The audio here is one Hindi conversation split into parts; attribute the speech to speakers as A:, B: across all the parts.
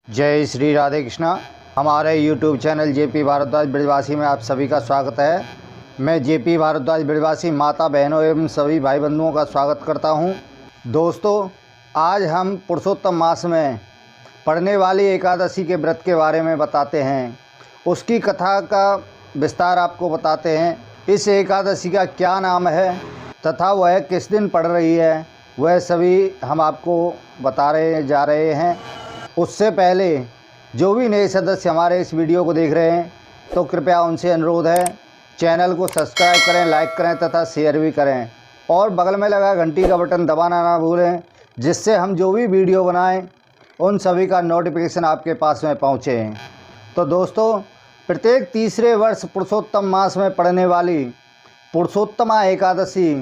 A: जय श्री राधे कृष्णा। हमारे YouTube चैनल जेपी भारद्वाज ब्रजवासी में आप सभी का स्वागत है। मैं जेपी भारद्वाज ब्रजवासी माता बहनों एवं सभी भाई बंधुओं का स्वागत करता हूं। दोस्तों, आज हम पुरुषोत्तम मास में पड़ने वाली एकादशी के व्रत के बारे में बताते हैं। उसकी कथा का विस्तार आपको बताते हैं। इस एकादशी का क्या नाम है तथा वह किस दिन पड़ रही है, वह सभी हम आपको जा रहे हैं। उससे पहले जो भी नए सदस्य हमारे इस वीडियो को देख रहे हैं तो कृपया उनसे अनुरोध है, चैनल को सब्सक्राइब करें, लाइक करें तथा शेयर भी करें और बगल में लगा घंटी का बटन दबाना ना भूलें, जिससे हम जो भी वीडियो बनाएं उन सभी का नोटिफिकेशन आपके पास में पहुँचे। तो दोस्तों, प्रत्येक तीसरे वर्ष पुरुषोत्तम मास में पड़ने वाली पुरुषोत्तमा एकादशी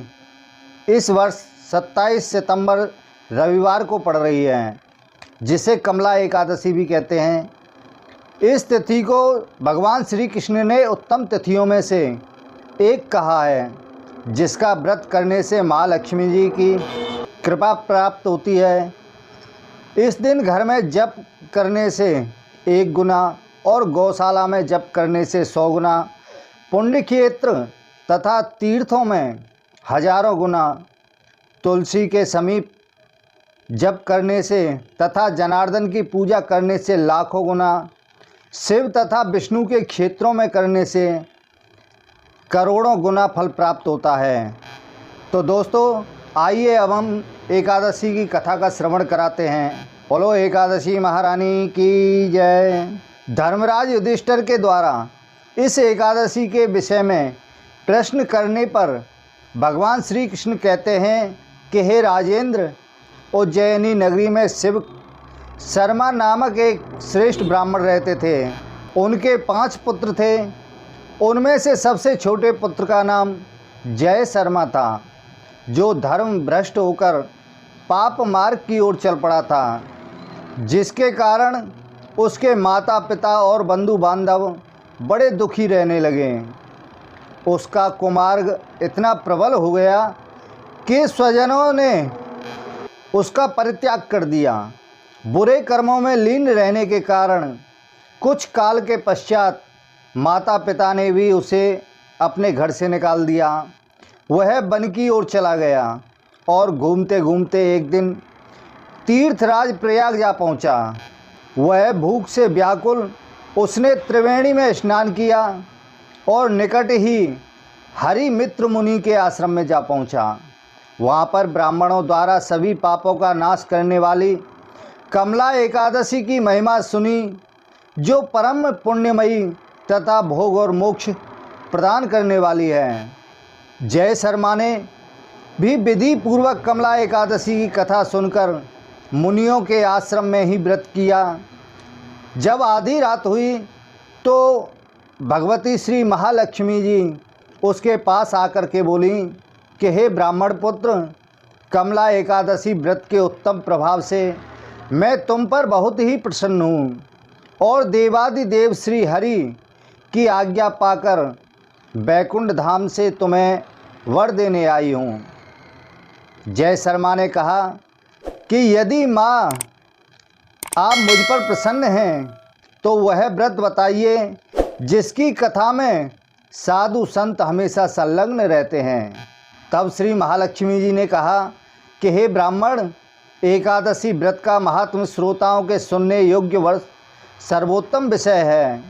A: इस वर्ष 27 सितंबर रविवार को पड़ रही है, जिसे कमला एकादशी भी कहते हैं। इस तिथि को भगवान श्री कृष्ण ने उत्तम तिथियों में से एक कहा है, जिसका व्रत करने से माँ लक्ष्मी जी की कृपा प्राप्त होती है। इस दिन घर में जप करने से 1 गुना और गौशाला में जप करने से 100 गुना, पुण्य क्षेत्र तथा तीर्थों में हजारों गुना, तुलसी के समीप जप करने से तथा जनार्दन की पूजा करने से लाखों गुना, शिव तथा विष्णु के क्षेत्रों में करने से करोड़ों गुना फल प्राप्त होता है। तो दोस्तों, आइए अब हम एकादशी की कथा का श्रवण कराते हैं। बोलो एकादशी महारानी की जय। धर्मराज युधिष्ठिर के द्वारा इस एकादशी के विषय में प्रश्न करने पर भगवान श्री कृष्ण कहते हैं कि हे राजेंद्र, उज्जैनी नगरी में शिव शर्मा नामक एक श्रेष्ठ ब्राह्मण रहते थे। उनके 5 पुत्र थे। उनमें से सबसे छोटे पुत्र का नाम जय शर्मा था, जो धर्म भ्रष्ट होकर पाप मार्ग की ओर चल पड़ा था, जिसके कारण उसके माता पिता और बंधु बांधव बड़े दुखी रहने लगे। उसका कुमार्ग इतना प्रबल हो गया कि स्वजनों ने उसका परित्याग कर दिया। बुरे कर्मों में लीन रहने के कारण कुछ काल के पश्चात माता पिता ने भी उसे अपने घर से निकाल दिया। वह वन की ओर चला गया और घूमते घूमते एक दिन तीर्थराज प्रयाग जा पहुंचा। वह भूख से व्याकुल, उसने त्रिवेणी में स्नान किया और निकट ही हरि मित्र मुनि के आश्रम में जा पहुंचा। वहाँ पर ब्राह्मणों द्वारा सभी पापों का नाश करने वाली कमला एकादशी की महिमा सुनी, जो परम पुण्यमयी तथा भोग और मोक्ष प्रदान करने वाली है। जय शर्मा ने भी विधि पूर्वक कमला एकादशी की कथा सुनकर मुनियों के आश्रम में ही व्रत किया। जब आधी रात हुई तो भगवती श्री महालक्ष्मी जी उसके पास आकर के बोली कि हे ब्राह्मण पुत्र, कमला एकादशी व्रत के उत्तम प्रभाव से मैं तुम पर बहुत ही प्रसन्न हूँ और देवादिदेव श्री हरि की आज्ञा पाकर बैकुंठ धाम से तुम्हें वर देने आई हूँ। जय शर्मा ने कहा कि यदि माँ आप मुझ पर प्रसन्न हैं तो वह व्रत बताइए जिसकी कथा में साधु संत हमेशा संलग्न रहते हैं। तब श्री महालक्ष्मी जी ने कहा कि हे ब्राह्मण, एकादशी व्रत का महात्म श्रोताओं के सुनने योग्य वर्ष सर्वोत्तम विषय है।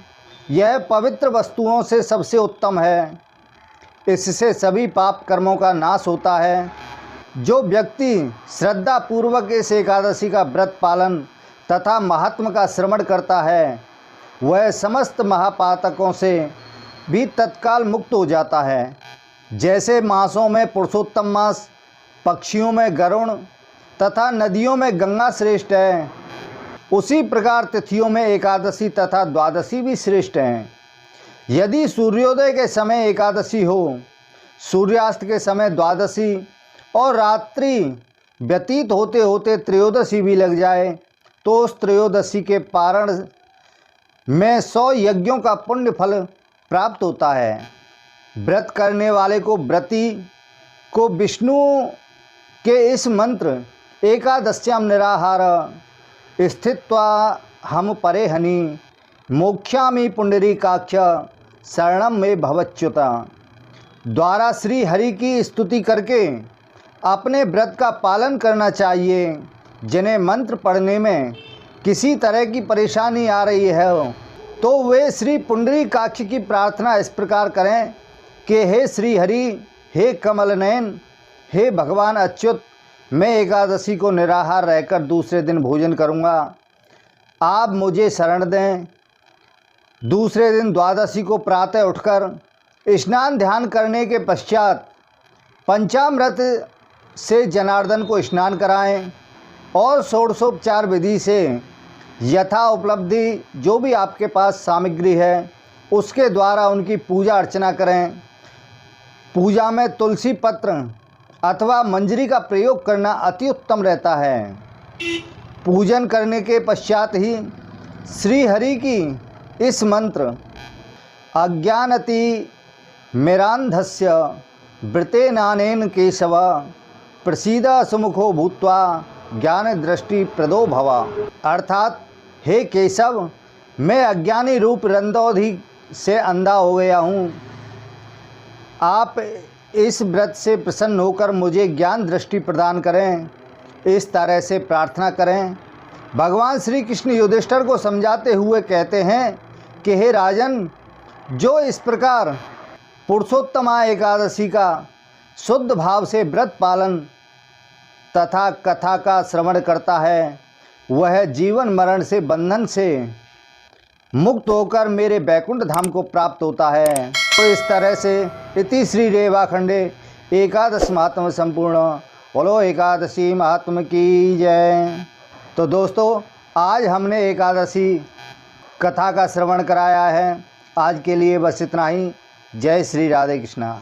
A: यह पवित्र वस्तुओं से सबसे उत्तम है। इससे सभी पाप कर्मों का नाश होता है। जो व्यक्ति श्रद्धा पूर्वक इस एकादशी का व्रत पालन तथा महात्म का श्रवण करता है, वह समस्त महापातकों से भी तत्काल मुक्त हो जाता है। जैसे मासों में पुरुषोत्तम मास, पक्षियों में गरुण तथा नदियों में गंगा श्रेष्ठ है, उसी प्रकार तिथियों में एकादशी तथा द्वादशी भी श्रेष्ठ हैं। यदि सूर्योदय के समय एकादशी हो, सूर्यास्त के समय द्वादशी और रात्रि व्यतीत होते होते त्रयोदशी भी लग जाए, तो उस त्रयोदशी के पारण में 100 यज्ञों का पुण्य फल प्राप्त होता है। व्रत करने वाले को व्रती को विष्णु के इस मंत्र एकादश्याम निराहार स्थित्वा हम परे हनि मोक्ष्यामि पुंडरीकाक्ष शरणम में भवच्युता। द्वारा श्री हरि की स्तुति करके अपने व्रत का पालन करना चाहिए। जिन्हें मंत्र पढ़ने में किसी तरह की परेशानी आ रही है तो वे श्री पुंडरीकाक्ष की प्रार्थना इस प्रकार करें कि हे श्री हरि, हे कमल नयन, हे भगवान अच्युत, मैं एकादशी को निराहार रहकर दूसरे दिन भोजन करूँगा, आप मुझे शरण दें। दूसरे दिन द्वादशी को प्रातः उठकर स्नान ध्यान करने के पश्चात पंचामृत से जनार्दन को स्नान कराएं और षोडशोपचार विधि से यथा उपलब्धि जो भी आपके पास सामग्री है उसके द्वारा उनकी पूजा अर्चना करें। पूजा में तुलसी पत्र अथवा मंजरी का प्रयोग करना अति उत्तम रहता है। पूजन करने के पश्चात ही श्री हरि की इस मंत्र अज्ञानति मेरांधस्य वृतेनानेन केशव प्रसीद सुमुखो भूत्वा ज्ञान दृष्टि प्रदो भवा, अर्थात हे केशव, मैं अज्ञानी रूप रंधौधी से अंधा हो गया हूँ, आप इस व्रत से प्रसन्न होकर मुझे ज्ञान दृष्टि प्रदान करें। इस तरह से प्रार्थना करें। भगवान श्री कृष्ण युधिष्ठिर को समझाते हुए कहते हैं कि हे राजन, जो इस प्रकार पुरुषोत्तमा एकादशी का शुद्ध भाव से व्रत पालन तथा कथा का श्रवण करता है वह जीवन मरण से बंधन से मुक्त होकर मेरे बैकुंठ धाम को प्राप्त होता है। तो इस तरह से इति श्री रेवाखंडे एकादश महात्म संपूर्ण। बोलो एकादशी महात्म की जय। तो दोस्तों, आज हमने एकादशी कथा का श्रवण कराया है। आज के लिए बस इतना ही। जय श्री राधे कृष्णा।